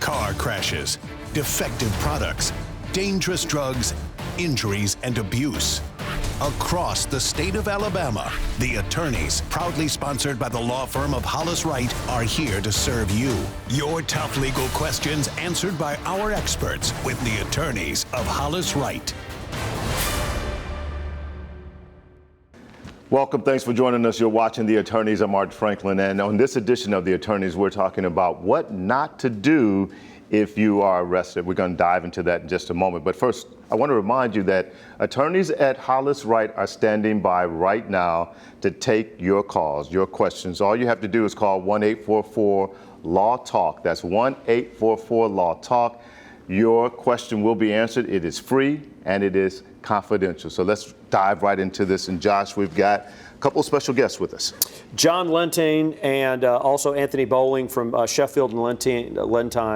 car crashes, defective products, dangerous drugs, injuries, and abuse. Across the state of Alabama, the attorneys, proudly sponsored by the law firm of Hollis, Wright, are here to serve you. Your tough legal questions answered by our experts with the attorneys of Hollis, Wright. Welcome. Thanks for joining us. You're watching The Attorneys. I'm Art Franklin. And on this edition of The Attorneys, we're talking about what not to do if you are arrested. We're going to dive into that in just a moment. But first, I want to remind you that attorneys at Hollis Wright are standing by right now to take your calls, your questions. All you have to do is call 1-844-LAW-TALK. That's 1-844-LAW-TALK. Your question will be answered. It is free and it is confidential. So let's dive right into this. And Josh, we've got a couple of special guests with us. John Lentine and also Anthony Bowling from Sheffield and Lentine,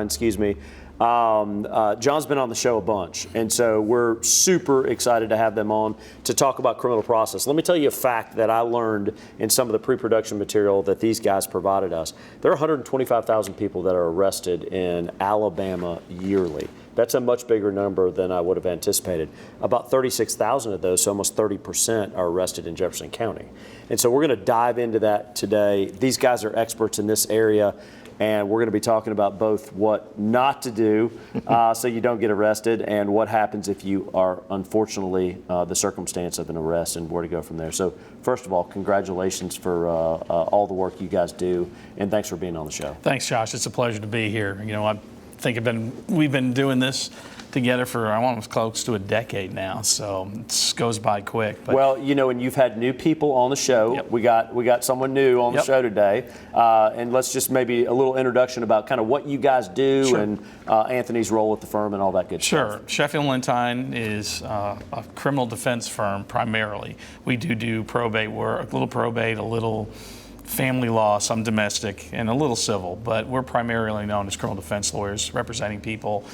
excuse me. John's been on the show a bunch, and so we're super excited to have them on to talk about criminal process. Let me tell you a fact that I learned in some of the pre-production material that these guys provided us. There are 125,000 people that are arrested in Alabama yearly. That's a much bigger number than I would have anticipated. About 36,000 of those, so almost 30%, are arrested in Jefferson County. And so we're going to dive into that today. These guys are experts in this area, and we're going to be talking about both what not to do so you don't get arrested and what happens if you are, unfortunately, the circumstance of an arrest and where to go from there. So first of all, congratulations for all the work you guys do, and thanks for being on the show. Thanks, Josh. It's a pleasure to be here. You know, I think we've been doing this together for almost close to a decade now, so it goes by quick. But well, you know, and you've had new people on the show. Yep. We got someone new on the show today, and let's just maybe a little introduction about kind of what you guys do. Sure. And Anthony's role at the firm and all that good stuff. Sure. Sheffield and Lentine is a criminal defense firm primarily. We do probate work, a little probate, a little family law, some domestic, and a little civil, but we're primarily known as criminal defense lawyers representing people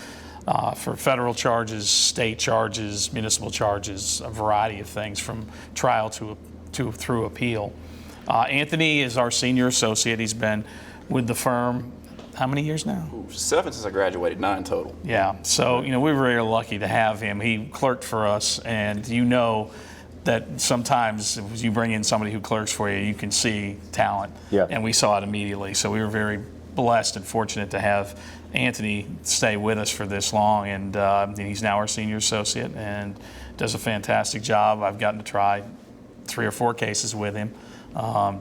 for federal charges, state charges, municipal charges, a variety of things from trial to through appeal. Anthony is our senior associate. He's been with the firm how many years now? 7 since I graduated, 9 total. Yeah, so you know we were very lucky to have him. He clerked for us, and you know that sometimes if you bring in somebody who clerks for you, you can see talent, and we saw it immediately. So we were very blessed and fortunate to have Anthony stay with us for this long, and he's now our senior associate and does a fantastic job. I've gotten to try 3 or 4 cases with him,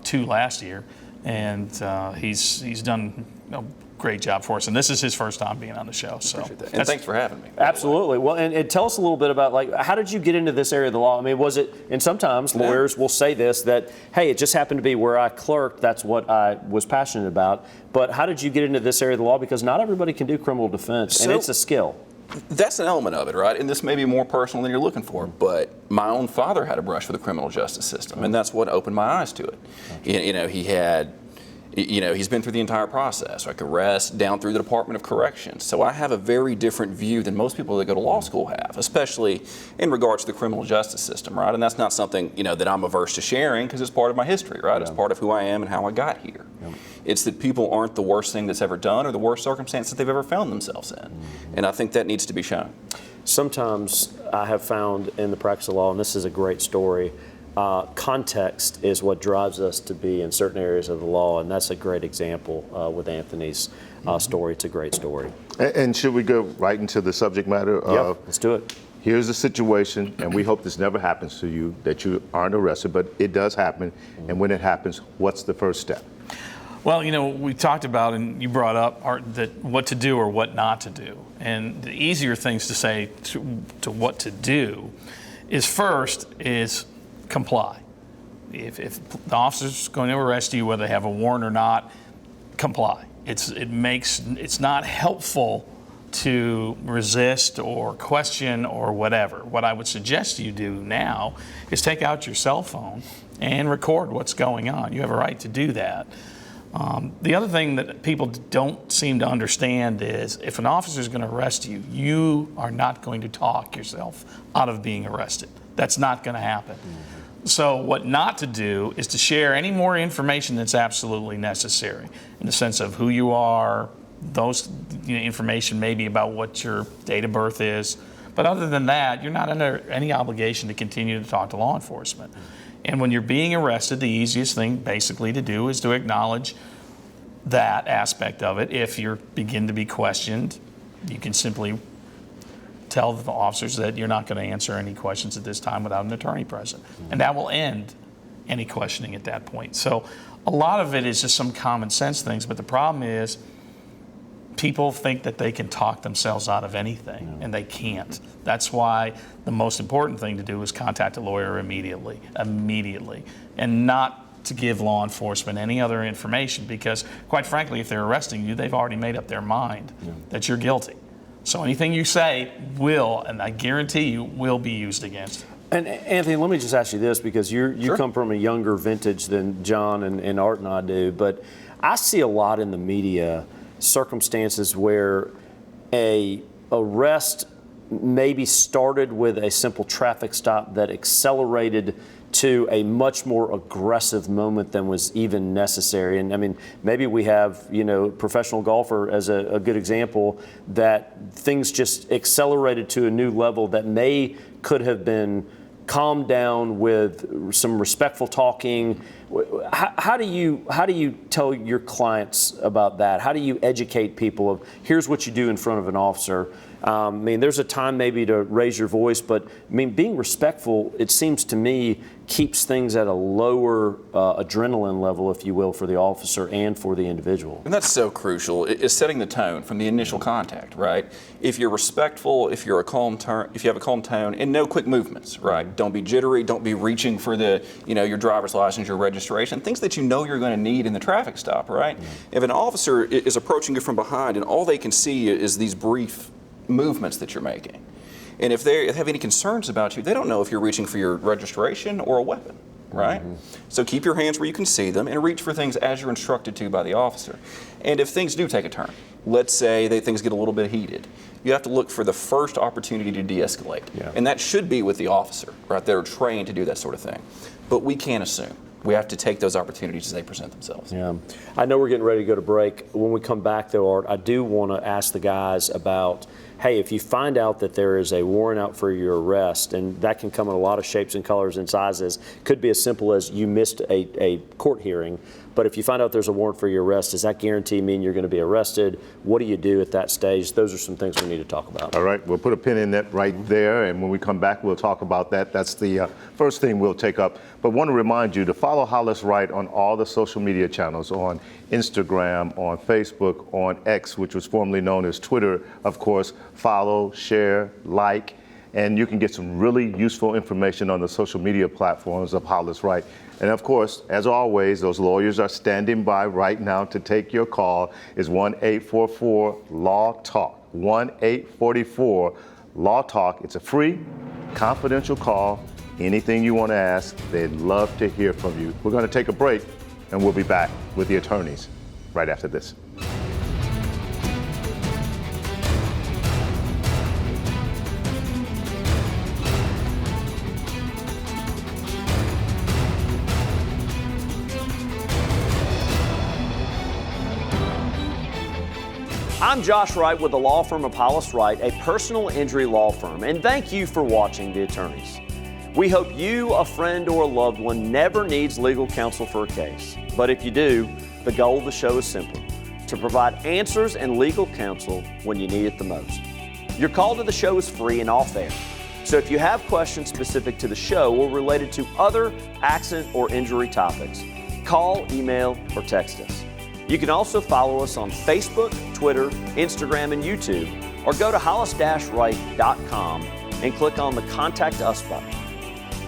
2 last year, and he's done a great job for us. And this is his first time being on the show. So, and thanks for having me. Absolutely. Well, and tell us a little bit about, like, how did you get into this area of the law? I mean, was it, and sometimes lawyers will say this, that, hey, it just happened to be where I clerked, that's what I was passionate about. But how did you get into this area of the law? Because not everybody can do criminal defense, and it's a skill. That's an element of it, right? And this may be more personal than you're looking for, but my own father had a brush with the criminal justice system, and that's what opened my eyes to it. You know, he's been through the entire process, like arrest down through the Department of Corrections. So I have a very different view than most people that go to law school have, especially in regards to the criminal justice system, right? And that's not something, you know, that I'm averse to sharing because it's part of my history, right? It's part of who I am and how I got here. It's that people aren't the worst thing that's ever done or the worst circumstance that they've ever found themselves in. And I think that needs to be shown. Sometimes I have found in the practice of law, and this is a great story, context is what drives us to be in certain areas of the law, and that's a great example with Anthony's story. It's a great story. And should we go right into the subject matter? Let's do it. Here's the situation, and we hope this never happens to you, that you aren't arrested, but it does happen. And when it happens, what's the first step? Well, you know, we talked about, and you brought up, Art, that what to do or what not to do. And the easier things to say to what to do is first is comply. If the officer's going to arrest you, whether they have a warrant or not, comply. It's not helpful to resist or question or whatever. What I would suggest you do now is take out your cell phone and record what's going on. You have a right to do that. The other thing that people don't seem to understand is if an officer is going to arrest you, you are not going to talk yourself out of being arrested. That's not going to happen. So what not to do is to share any more information that's absolutely necessary in the sense of who you are, those information maybe about what your date of birth is. But other than that, you're not under any obligation to continue to talk to law enforcement. And when you're being arrested, the easiest thing basically to do is to acknowledge that aspect of it. If you begin to be questioned, you can simply tell the officers that you're not going to answer any questions at this time without an attorney present. And that will end any questioning at that point. So a lot of it is just some common sense things, but the problem is people think that they can talk themselves out of anything, and they can't. That's why the most important thing to do is contact a lawyer immediately, and not to give law enforcement any other information, because quite frankly, if they're arresting you, they've already made up their mind that you're guilty. So anything you say will, and I guarantee you, will be used against you. And Anthony, let me just ask you this, because you come from a younger vintage than John and Art and I do, but I see a lot in the media circumstances where a arrest maybe started with a simple traffic stop that accelerated to a much more aggressive moment than was even necessary. And I mean, maybe we have, professional golfer as a good example, that things just accelerated to a new level that could have been calmed down with some respectful talking. How do you tell your clients about that? How do you educate people of, here's what you do in front of an officer? There's a time maybe to raise your voice, but being respectful, it seems to me, keeps things at a lower adrenaline level, if you will, for the officer and for the individual. And that's so crucial, is setting the tone from the initial contact, right? If you're respectful, if you have a calm tone, and no quick movements, right? Don't be jittery, don't be reaching for your driver's license, your registration, things that you're going to need in the traffic stop, right? If an officer is approaching you from behind and all they can see is these brief movements that you're making, and if they have any concerns about you, they don't know if you're reaching for your registration or a weapon, right? So keep your hands where you can see them and reach for things as you're instructed to by the officer. And if things do take a turn, let's say that things get a little bit heated, you have to look for the first opportunity to de-escalate. And that should be with the officer, right? They're trained to do that sort of thing. But we can't assume. We have to take those opportunities as they present themselves. Yeah, I know we're getting ready to go to break. When we come back, though, Art, I do want to ask the guys about, hey, if you find out that there is a warrant out for your arrest, and that can come in a lot of shapes and colors and sizes, could be as simple as you missed a court hearing, but if you find out there's a warrant for your arrest, does that guarantee mean you're going to be arrested? What do you do at that stage? Those are some things we need to talk about. All right, we'll put a pin in that right there, and when we come back, we'll talk about that. That's the first thing we'll take up. But want to remind you to follow Hollis Wright on all the social media channels, on Instagram, on Facebook, on X, which was formerly known as Twitter, of course. Follow, share, like, and you can get some really useful information on the social media platforms of Hollis Wright. And of course, as always, those lawyers are standing by right now to take your call. It's 1-844-LAW-TALK, 1-844-LAW-TALK. It's a free, confidential call. Anything you want to ask, they'd love to hear from you. We're going to take a break, and we'll be back with the attorneys right after this. I'm Josh Wright with the law firm of Hollis Wright, a personal injury law firm, and thank you for watching The Attorneys. We hope you, a friend, or a loved one never needs legal counsel for a case. But if you do, the goal of the show is simple: to provide answers and legal counsel when you need it the most. Your call to the show is free and off air. So if you have questions specific to the show or related to other accident or injury topics, call, email, or text us. You can also follow us on Facebook, Twitter, Instagram, and YouTube, or go to hollis-wright.com and click on the Contact Us button.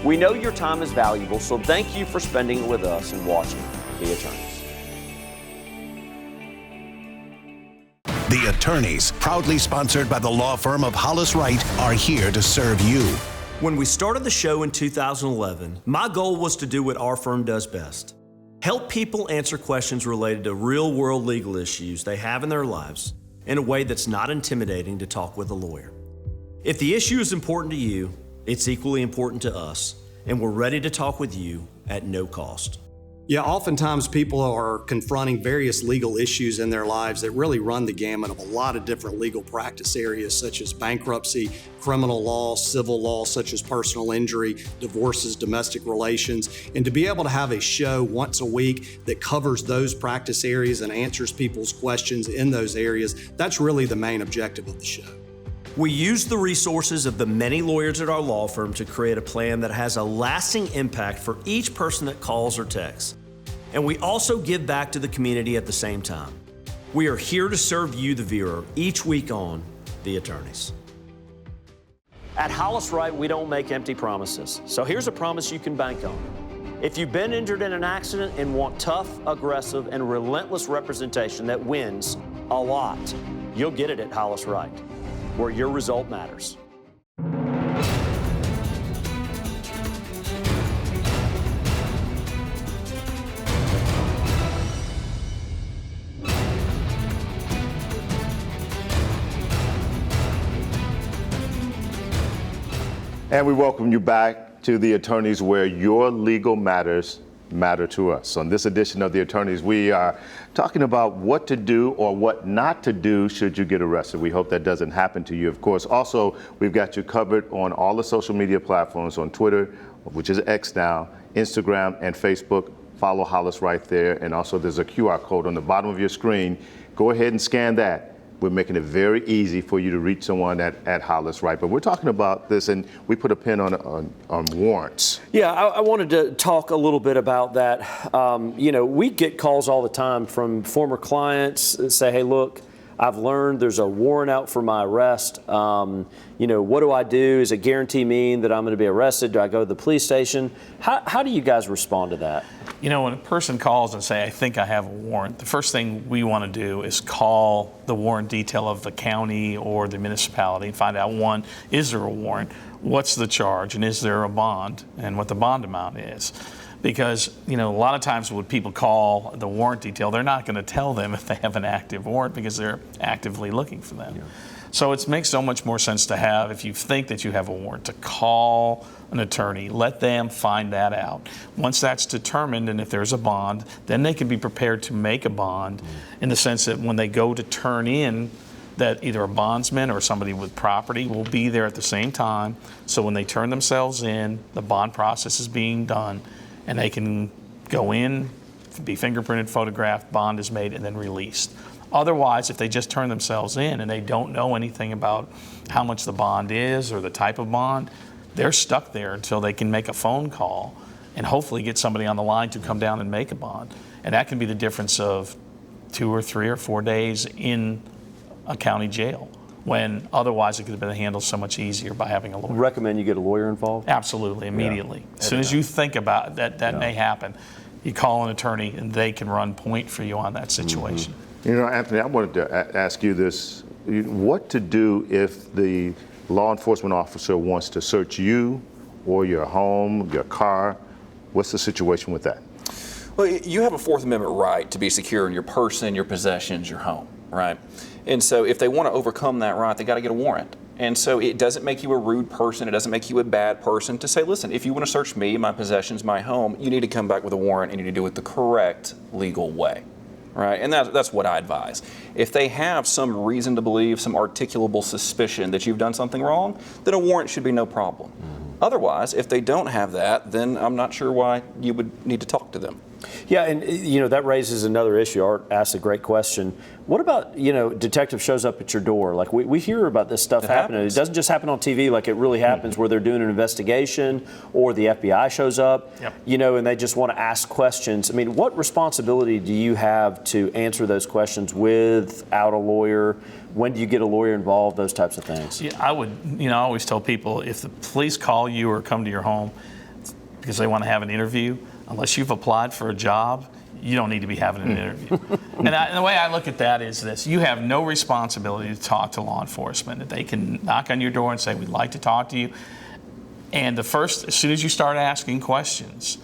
We know your time is valuable, so thank you for spending it with us and watching The Attorneys. The Attorneys, proudly sponsored by the law firm of Hollis Wright, are here to serve you. When we started the show in 2011, my goal was to do what our firm does best: help people answer questions related to real-world legal issues they have in their lives in a way that's not intimidating to talk with a lawyer. If the issue is important to you, it's equally important to us, and we're ready to talk with you at no cost. Yeah, oftentimes people are confronting various legal issues in their lives that really run the gamut of a lot of different legal practice areas, such as bankruptcy, criminal law, civil law, such as personal injury, divorces, domestic relations. And to be able to have a show once a week that covers those practice areas and answers people's questions in those areas, that's really the main objective of the show. We use the resources of the many lawyers at our law firm to create a plan that has a lasting impact for each person that calls or texts. And we also give back to the community at the same time. We are here to serve you, the viewer, each week on The Attorneys. At Hollis, Wright, we don't make empty promises. So here's a promise you can bank on. If you've been injured in an accident and want tough, aggressive, and relentless representation that wins a lot, you'll get it at Hollis, Wright, where your result matters. And we welcome you back to The Attorneys, where your legal matters matter to us. On this edition of The Attorneys, we are talking about what to do or what not to do should you get arrested. We hope that doesn't happen to you, of course. Also, we've got you covered on all the social media platforms, on Twitter, which is X now, Instagram, and Facebook. Follow Hollis right there. And also, there's a QR code on the bottom of your screen. Go ahead and scan that. We're making it very easy for you to reach someone at Hollis, right? But we're talking about this, and we put a pin on warrants. Yeah, I wanted to talk a little bit about that. We get calls all the time from former clients that say, hey, look, I've learned there's a warrant out for my arrest. What do I do? Does it guarantee mean that I'm going to be arrested? Do I go to the police station? How do you guys respond to that? When a person calls and say, I think I have a warrant, the first thing we want to do is call the warrant detail of the county or the municipality and find out, one, is there a warrant? What's the charge? And is there a bond? And what the bond amount is. Because, a lot of times when people call the warrant detail, they're not going to tell them if they have an active warrant because they're actively looking for them. Yeah. So it makes so much more sense to have, if you think that you have a warrant, to call an attorney, let them find that out. Once that's determined, and if there's a bond, then they can be prepared to make a bond in the sense that when they go to turn in, that either a bondsman or somebody with property will be there at the same time. So when they turn themselves in, the bond process is being done, and they can go in, be fingerprinted, photographed, bond is made, and then released. Otherwise, if they just turn themselves in and they don't know anything about how much the bond is or the type of bond, they're stuck there until they can make a phone call and hopefully get somebody on the line to come down and make a bond. And that can be the difference of 2 or 3 or 4 days in a county jail, when otherwise it could have been handled so much easier by having a lawyer. Recommend you get a lawyer involved? Absolutely, immediately. Yeah. As soon as you think about that may happen, you call an attorney and they can run point for you on that situation. Anthony, I wanted to ask you this. What to do if the law enforcement officer wants to search you or your home, your car? What's the situation with that? Well, you have a Fourth Amendment right to be secure in your person, your possessions, your home, right? And so if they want to overcome that right, they got to get a warrant. And so it doesn't make you a rude person. It doesn't make you a bad person to say, listen, if you want to search me, my possessions, my home, you need to come back with a warrant and you need to do it the correct legal way. Right, and that's what I advise. If they have some reason to believe, some articulable suspicion that you've done something wrong, then a warrant should be no problem. Otherwise, if they don't have that, then I'm not sure why you would need to talk to them. Yeah, and that raises another issue. Art asked a great question. What about, detective shows up at your door? Like we hear about this stuff happening. It doesn't just happen on TV like it really happens where they're doing an investigation or the FBI shows up, and they just want to ask questions. I mean, what responsibility do you have to answer those questions without a lawyer? When do you get a lawyer involved? Those types of things. Yeah, I would, I always tell people, if the police call you or come to your home because they want to have an interview, unless you've applied for a job, you don't need to be having an interview. And the way I look at that is this: you have no responsibility to talk to law enforcement. They can knock on your door and say, we'd like to talk to you. And as soon as you start asking questions,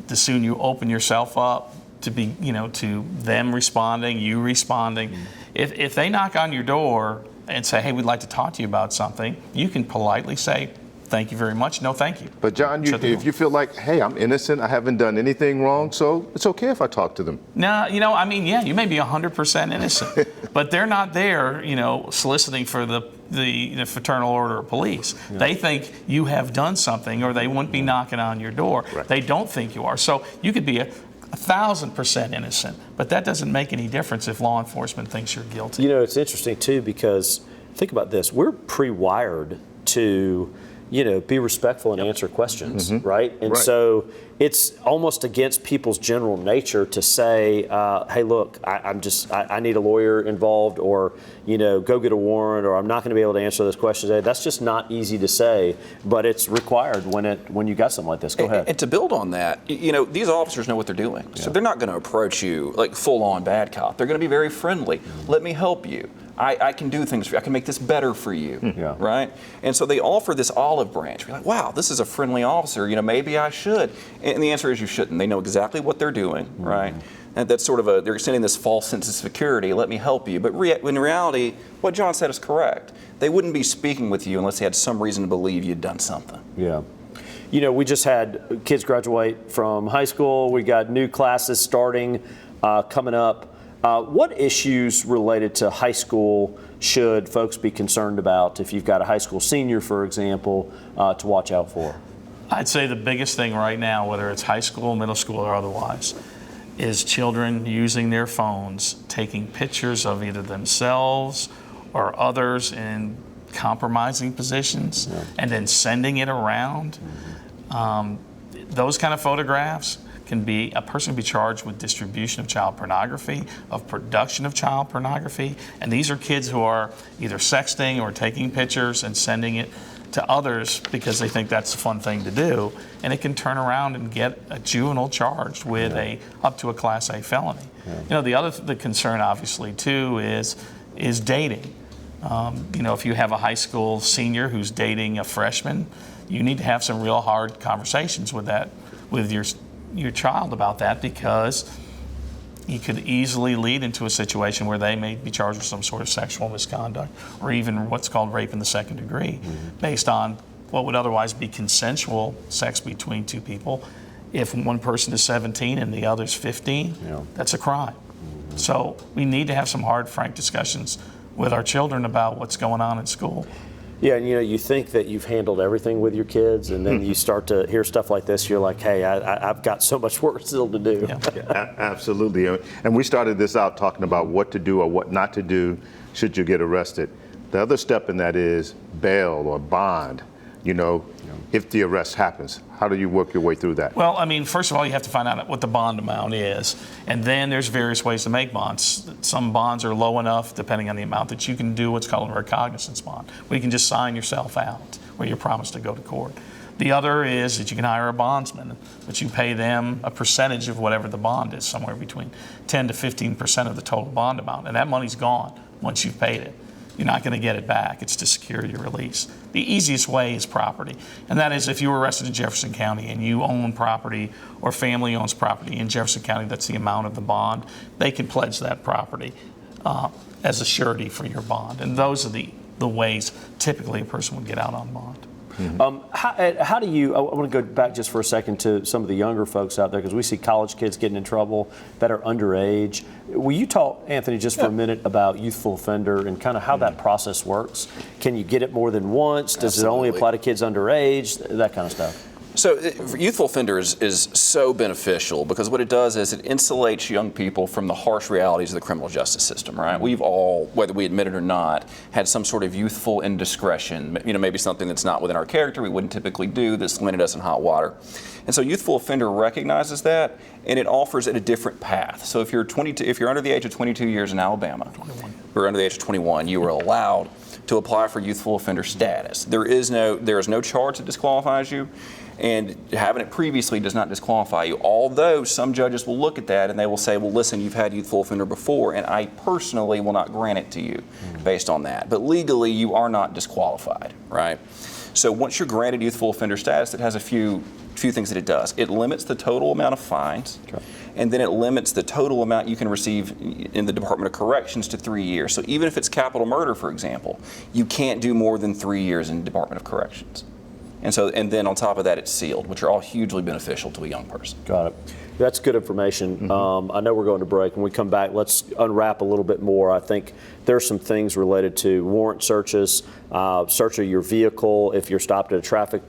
the sooner you open yourself up to be, to them responding, you responding. If they knock on your door and say, hey, we'd like to talk to you about something, you can politely say, thank you very much. No, thank you. But John, if you feel like, hey, I'm innocent, I haven't done anything wrong, so it's okay if I talk to them. No, yeah, you may be 100% innocent, but they're not there, soliciting for the fraternal order of police. Yeah. They think you have done something, or they wouldn't be knocking on your door. Right. They don't think you are. So you could be 1,000% innocent, but that doesn't make any difference if law enforcement thinks you're guilty. It's interesting too, because think about this: we're pre-wired to be respectful and answer questions, right? And so it's almost against people's general nature to say, hey, look, I need a lawyer involved, or, go get a warrant, or I'm not going to be able to answer those questions today. That's just not easy to say, but it's required when you got something like this. Go ahead. And to build on that, these officers know what they're doing. Yeah. So they're not going to approach you like full-on bad cop. They're going to be very friendly. Let me help you. I can do things for you. I can make this better for you, right? And so they offer this olive branch. You're like, wow, this is a friendly officer. Maybe I should. And the answer is you shouldn't. They know exactly what they're doing, right? And that's sort of they're extending this false sense of security. Let me help you. But in reality, what John said is correct. They wouldn't be speaking with you unless they had some reason to believe you'd done something. Yeah. We just had kids graduate from high school. We got new classes starting, coming up. What issues related to high school should folks be concerned about if you've got a high school senior, for example, to watch out for? I'd say the biggest thing right now, whether it's high school, middle school, or otherwise, is children using their phones, taking pictures of either themselves or others in compromising positions, and then sending it around. Those kind of photographs a person can be charged with distribution of child pornography, of production of child pornography, and these are kids who are either sexting or taking pictures and sending it to others because they think that's a fun thing to do, and it can turn around and get a juvenile charged with up to a Class A felony. The concern obviously too is dating. If you have a high school senior who's dating a freshman, you need to have some real hard conversations with your child about that, because you could easily lead into a situation where they may be charged with some sort of sexual misconduct, or even what's called rape in the second degree, based on what would otherwise be consensual sex between two people. If one person is 17 and the other's 15, that's a crime. So we need to have some hard, frank discussions with our children about what's going on in school. Yeah, and you think that you've handled everything with your kids, and then you start to hear stuff like this. You're like, hey, I've got so much work still to do. Absolutely. And we started this out talking about what to do or what not to do should you get arrested. The other step in that is bail or bond. If the arrest happens, how do you work your way through that? Well, first of all, you have to find out what the bond amount is, and then there's various ways to make bonds. Some bonds are low enough, depending on the amount, that you can do what's called a recognizance bond, where you can just sign yourself out, where you're promised to go to court. The other is that you can hire a bondsman, but you pay them a percentage of whatever the bond is, somewhere between 10 to 15% of the total bond amount, and that money's gone once you've paid it. You're not going to get it back. It's to secure your release. The easiest way is property, and that is if you were arrested in Jefferson County and you own property or family owns property in Jefferson County, that's the amount of the bond, they can pledge that property as a surety for your bond. And those are the ways typically a person would get out on bond. How do you, I want to go back just for a second to some of the younger folks out there, because we see college kids getting in trouble that are underage. Will you talk, Anthony, just for a minute about youthful offender and kind of how that process works? Can you get it more than once? Does it only apply to kids underage? That kind of stuff. So youthful offenders is so beneficial because what it does is it insulates young people from the harsh realities of the criminal justice system, right? We've all, whether we admit it or not, had some sort of youthful indiscretion, maybe something that's not within our character, we wouldn't typically do, that's landed us in hot water. And so youthful offender recognizes that, and it offers it a different path. So if you're under the age of 22 years in Alabama, or under the age of 21, you are allowed to apply for youthful offender status. There is no charge that disqualifies you, and having it previously does not disqualify you. Although some judges will look at that and they will say, well, listen, you've had youthful offender before, and I personally will not grant it to you based on that. But legally, you are not disqualified, right? So once you're granted youthful offender status, it has a few things that it does. It limits the total amount of fines, and then it limits the total amount you can receive in the Department of Corrections to 3 years. So even if it's capital murder, for example, you can't do more than 3 years in the Department of Corrections. And then on top of that, it's sealed, which are all hugely beneficial to a young person. Got it. That's good information. I know we're going to break. When we come back, let's unwrap a little bit more. I think there's some things related to warrant searches, search of your vehicle if you're stopped at a traffic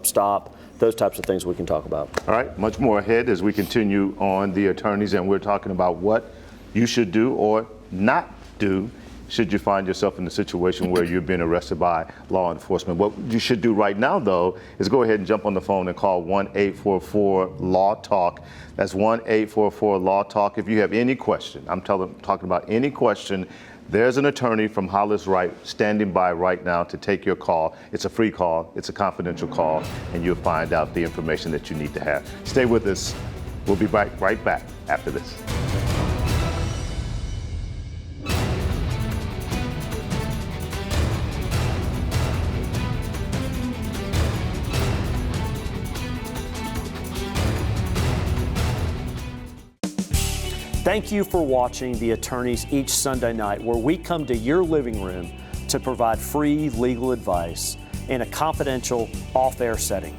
stop, those types of things we can talk about. All right, much more ahead as we continue on the attorneys, and we're talking about what you should do or not do should you find yourself in a situation where you're being arrested by law enforcement. What you should do right now, though, is go ahead and jump on the phone and call 1-844-LAW-TALK. That's 1-844-LAW-TALK. If you have any question, I'm talking about any question, there's an attorney from Hollis Wright standing by right now to take your call. It's a free call, it's a confidential call, and you'll find out the information that you need to have. Stay with us. We'll be right back after this. Thank you for watching The Attorneys each Sunday night, where we come to your living room to provide free legal advice in a confidential, off-air setting.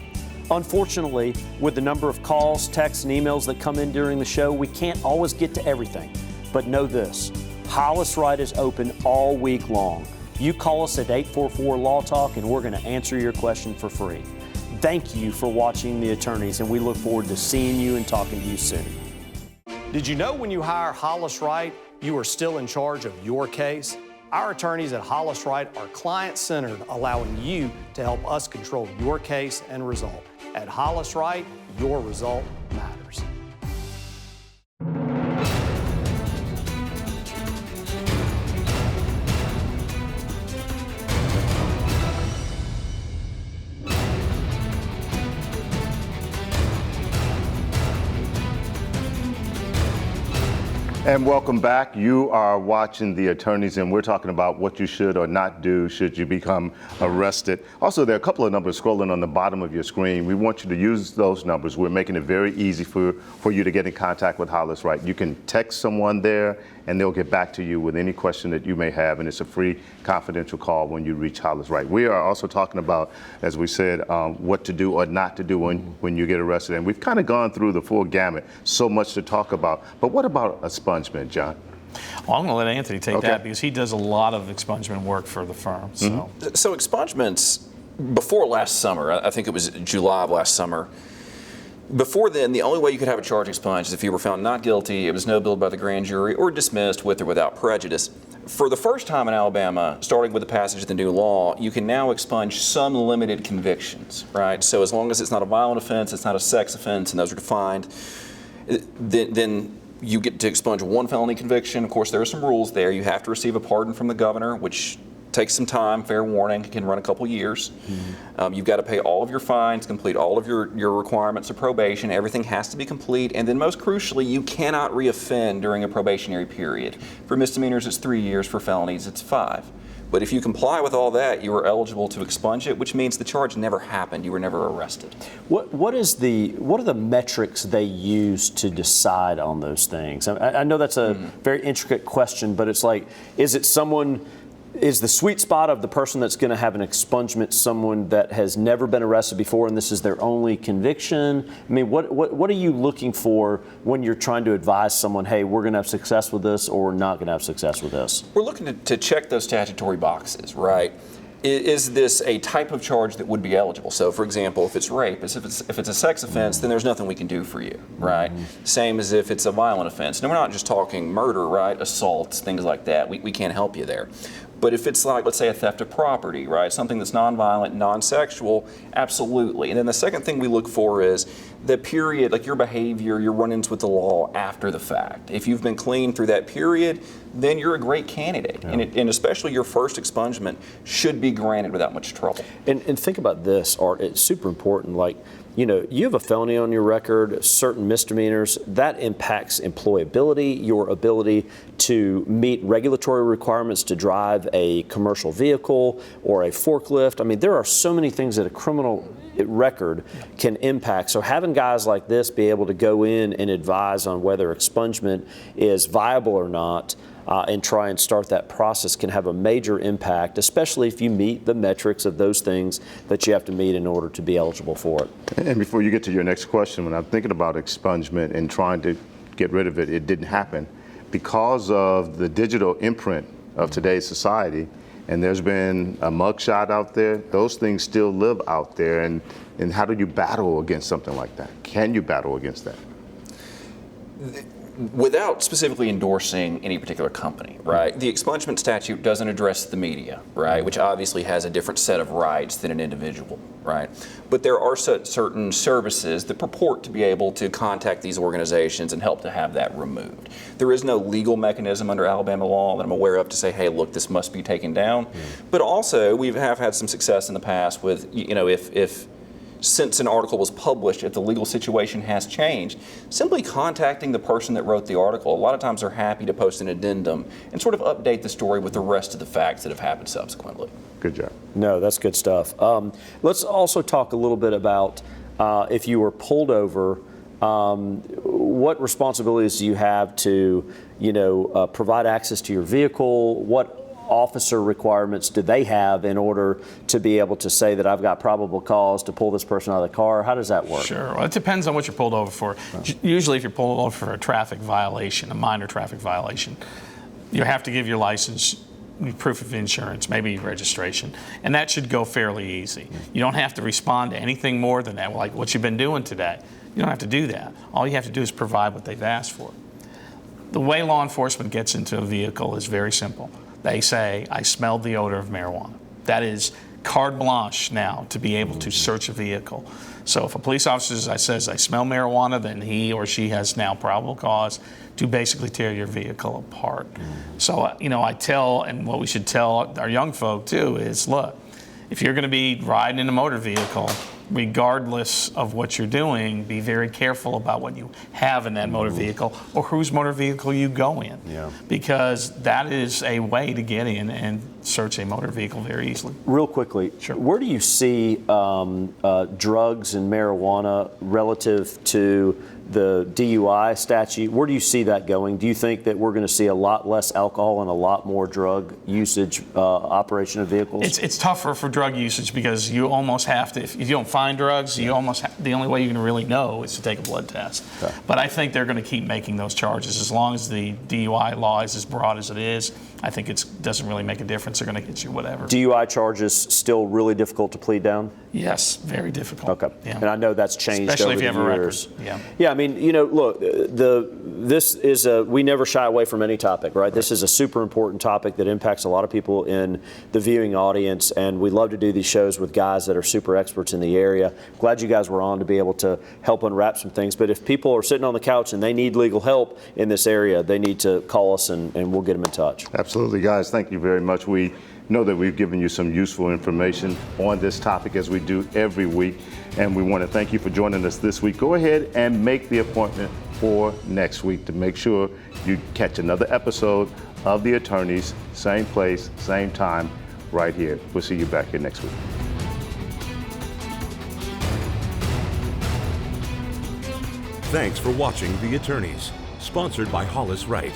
Unfortunately, with the number of calls, texts, and emails that come in during the show, we can't always get to everything. But know this, Hollis Wright is open all week long. You call us at 844-LAW-TALK and we're going to answer your question for free. Thank you for watching The Attorneys, and we look forward to seeing you and talking to you soon. Did you know when you hire Hollis Wright, you are still in charge of your case? Our attorneys at Hollis Wright are client-centered, allowing you to help us control your case and result. At Hollis Wright, your result matters. And welcome back. You are watching The Attorneys, and we're talking about what you should or not do should you become arrested. Also, there are a couple of numbers scrolling on the bottom of your screen. We want you to use those numbers. We're making it very easy for you to get in contact with Hollis Wright. You can text someone there, and they'll get back to you with any question that you may have, and it's a free confidential call when you reach Hollis Wright. We are also talking about, as we said, what to do or not to do when you get arrested. And we've kind of gone through the full gamut, so much to talk about. But what about expungement, John? Well, I'm going to let Anthony take that because he does a lot of expungement work for the firm. So expungements, before last summer, I think it was July of last summer, before then, the only way you could have a charge expunged is if you were found not guilty, it was no billed by the grand jury, or dismissed with or without prejudice. For the first time in Alabama, starting with the passage of the new law, you can now expunge some limited convictions, right? So as long as it's not a violent offense, it's not a sex offense, and those are defined, then you get to expunge one felony conviction. Of course, there are some rules there. You have to receive a pardon from the governor, which takes some time, fair warning, it can run a couple years. You've got to pay all of your fines, complete all of your requirements of probation, everything has to be complete, and then most crucially, you cannot reoffend during a probationary period. For misdemeanors, it's 3 years, for felonies, it's 5. But if you comply with all that, you are eligible to expunge it, which means the charge never happened, you were never arrested. What are the metrics they use to decide on those things? I know that's a very intricate question, but it's like, is the sweet spot of the person that's going to have an expungement someone that has never been arrested before and this is their only conviction? I mean, what are you looking for when you're trying to advise someone, hey, we're going to have success with this or we're not going to have success with this? We're looking to check those statutory boxes, right? Is this a type of charge that would be eligible? So, for example, if it's rape, if it's a sex offense, then there's nothing we can do for you, right? Same as if it's a violent offense. Now, we're not just talking murder, right? Assaults, things like that. We can't help you there. But if it's like, let's say, a theft of property, right? Something that's nonviolent, non-sexual, absolutely. And then the second thing we look for is the period, like your behavior, your run-ins with the law after the fact. If you've been clean through that period, then you're a great candidate. Yeah. And especially your first expungement should be granted without much trouble. And think about this, Art, it's super important. Like, you know, you have a felony on your record, certain misdemeanors, that impacts employability, your ability to meet regulatory requirements to drive a commercial vehicle or a forklift. I mean, there are so many things that a criminal record can impact. So having guys like this be able to go in and advise on whether expungement is viable or not, and try and start that process can have a major impact, especially if you meet the metrics of those things that you have to meet in order to be eligible for it. And before you get to your next question, when I'm thinking about expungement and trying to get rid of it, it didn't happen because of the digital imprint of today's society. And there's been a mugshot out there. Those things still live out there. And how do you battle against something like that? Can you battle against that? Without specifically endorsing any particular company, right? The expungement statute doesn't address the media, right? Which obviously has a different set of rights than an individual, right? But there are certain services that purport to be able to contact these organizations and help to have that removed. There is no legal mechanism under Alabama law that I'm aware of to say, hey, look, this must be taken down. But also, we have had some success in the past with, if since an article was published, if the legal situation has changed, simply contacting the person that wrote the article. A lot of times they're happy to post an addendum and sort of update the story with the rest of the facts that have happened subsequently. Good job. No, that's good stuff. Let's also talk a little bit about if you were pulled over, what responsibilities do you have to, provide access to your vehicle? What officer requirements do they have in order to be able to say that I've got probable cause to pull this person out of the car? How does that work? Sure. Well, it depends on what you're pulled over for. Usually if you're pulled over for a traffic violation, a minor traffic violation, you have to give your license, proof of insurance, maybe registration, and that should go fairly easy. You don't have to respond to anything more than that, like what you've been doing today. You don't have to do that. All you have to do is provide what they've asked for. The way law enforcement gets into a vehicle is very simple. They say, I smelled the odor of marijuana. That is carte blanche now to be able to search a vehicle. So if a police officer says, I smell marijuana, then he or she has now probable cause to basically tear your vehicle apart. So, I tell, and what we should tell our young folk too is, look, if you're going to be riding in a motor vehicle, regardless of what you're doing, be very careful about what you have in that motor vehicle or whose motor vehicle you go in. Yeah. Because that is a way to get in and search a motor vehicle very easily. Real quickly, sure. Where do you see drugs and marijuana relative to the DUI statute? Where do you see that going? Do you think that we're going to see a lot less alcohol and a lot more drug usage operation of vehicles? It's tougher for drug usage because you almost have to, if you don't find drugs, you almost the only way you can really know is to take a blood test. Okay. But I think they're going to keep making those charges. As long as the DUI law is as broad as it is, I think it doesn't really make a difference. They're going to get you whatever. DUI charges still really difficult to plead down? Yes, very difficult. Okay. Yeah. And I know that's changed especially over if you have the a years. record. Yeah. Yeah, I mean, look, this is we never shy away from any topic, right? This is a super important topic that impacts a lot of people in the viewing audience, and we love to do these shows with guys that are super experts in the area. Glad you guys were on to be able to help unwrap some things. But if people are sitting on the couch and they need legal help in this area, they need to call us and we'll get them in touch. Absolutely, guys. Thank you very much. We know that we've given you some useful information on this topic as we do every week, and we want to thank you for joining us this week. Go ahead and make the appointment for next week to make sure you catch another episode of The Attorneys, same place, same time, right here. We'll see you back here next week. Thanks for watching The Attorneys, sponsored by Hollis Wright.